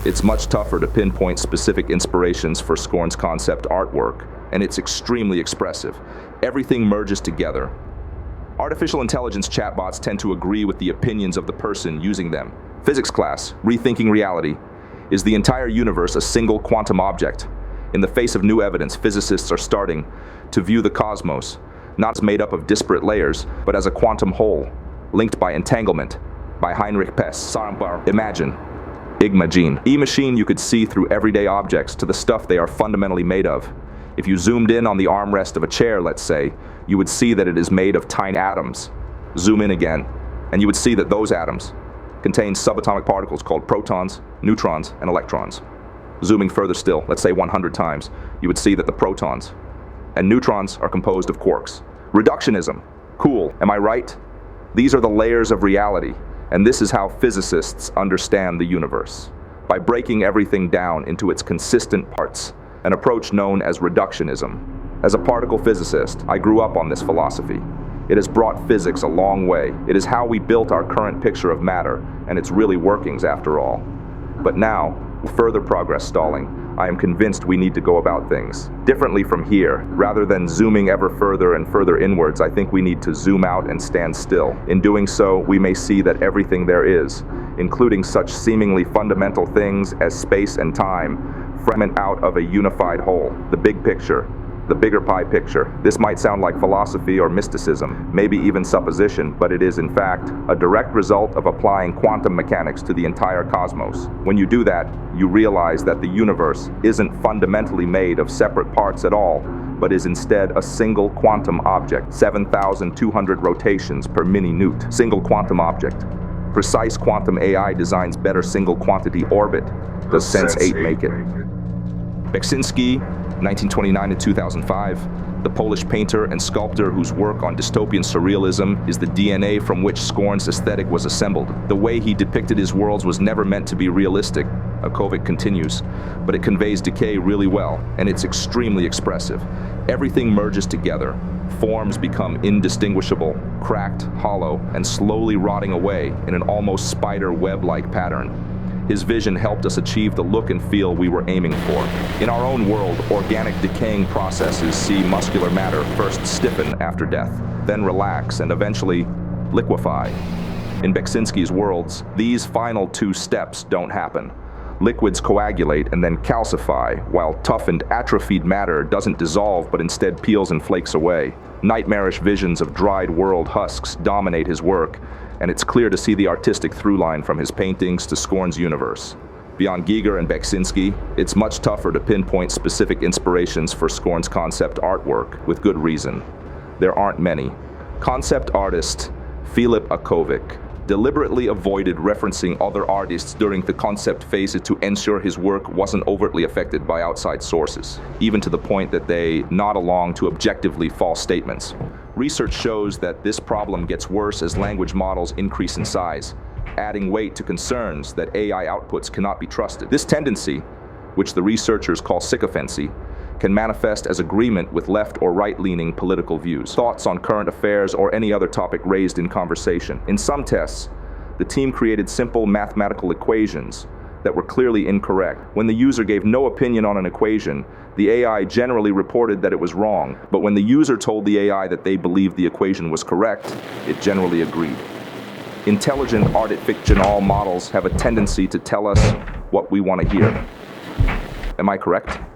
It's much tougher to pinpoint specific inspirations for Scorn's concept artwork, and it's extremely expressive. Everything merges together. Artificial intelligence chatbots tend to agree with the opinions of the person using them. Physics class, Rethinking Reality. Is the entire universe a single quantum object? In the face of new evidence, physicists are starting to view the cosmos not as made up of disparate layers, but as a quantum whole, linked by entanglement, by Heinrich Päs. Imagine. Igmagine. Emachine you could see through everyday objects to the stuff they are fundamentally made of. If you zoomed in on the armrest of a chair, let's say, you would see that it is made of tiny atoms. Zoom in again, and you would see that those atoms contain subatomic particles called protons, neutrons, and electrons. Zooming further still, let's say 100 times, you would see that the protons and neutrons are composed of quarks. Reductionism Cool, am I right? These are the layers of reality, and this is how physicists understand the universe. By breaking everything down into its consistent parts, an approach known as reductionism. As a particle physicist, I grew up on this philosophy. It has brought physics a long way. It is how we built our current picture of matter, and its really workings after all. But now, with further progress stalling, I am convinced we need to go about things differently from here. Rather than zooming ever further and further inwards, I think we need to zoom out and stand still. In doing so, we may see that everything there is, including such seemingly fundamental things as space and time, fragment out of a unified whole, the big picture, the bigger pie picture. This might sound like philosophy or mysticism, maybe even supposition, but it is in fact a direct result of applying quantum mechanics to the entire cosmos. When you do that, you realize that the universe isn't fundamentally made of separate parts at all, but is instead a single quantum object, 7,200 rotations per mini-newt. Single quantum object. Precise quantum AI designs better single quantity orbit. Does Sense 8 make it? Beksinski, 1929 to 2005, the Polish painter and sculptor whose work on dystopian surrealism is the DNA from which Scorn's aesthetic was assembled. The way he depicted his worlds was never meant to be realistic, Akovic continues, but it conveys decay really well, and it's extremely expressive. Everything merges together. Forms become indistinguishable, cracked, hollow, and slowly rotting away in an almost spider web-like pattern. His vision helped us achieve the look and feel we were aiming for. In our own world, organic decaying processes see muscular matter first stiffen after death, then relax and eventually liquefy. In Beksinski's worlds, these final two steps don't happen. Liquids coagulate and then calcify, while toughened, atrophied matter doesn't dissolve but instead peels and flakes away. Nightmarish visions of dried world husks dominate his work, and it's clear to see the artistic through-line from his paintings to Scorn's universe. Beyond Giger and Beksinski, it's much tougher to pinpoint specific inspirations for Scorn's concept artwork, with good reason. There aren't many. Concept artist Filip Akovic deliberately avoided referencing other artists during the concept phases to ensure his work wasn't overtly affected by outside sources, even to the point that they nod along to objectively false statements. Research shows that this problem gets worse as language models increase in size, adding weight to concerns that AI outputs cannot be trusted. This tendency, which the researchers call sycophancy, can manifest as agreement with left or right-leaning political views, thoughts on current affairs, or any other topic raised in conversation. In some tests, the team created simple mathematical equations that were clearly incorrect. When the user gave no opinion on an equation, the AI generally reported that it was wrong, but when the user told the AI that they believed the equation was correct, it generally agreed. Intelligent artificial models have a tendency to tell us what we want to hear. Am I correct?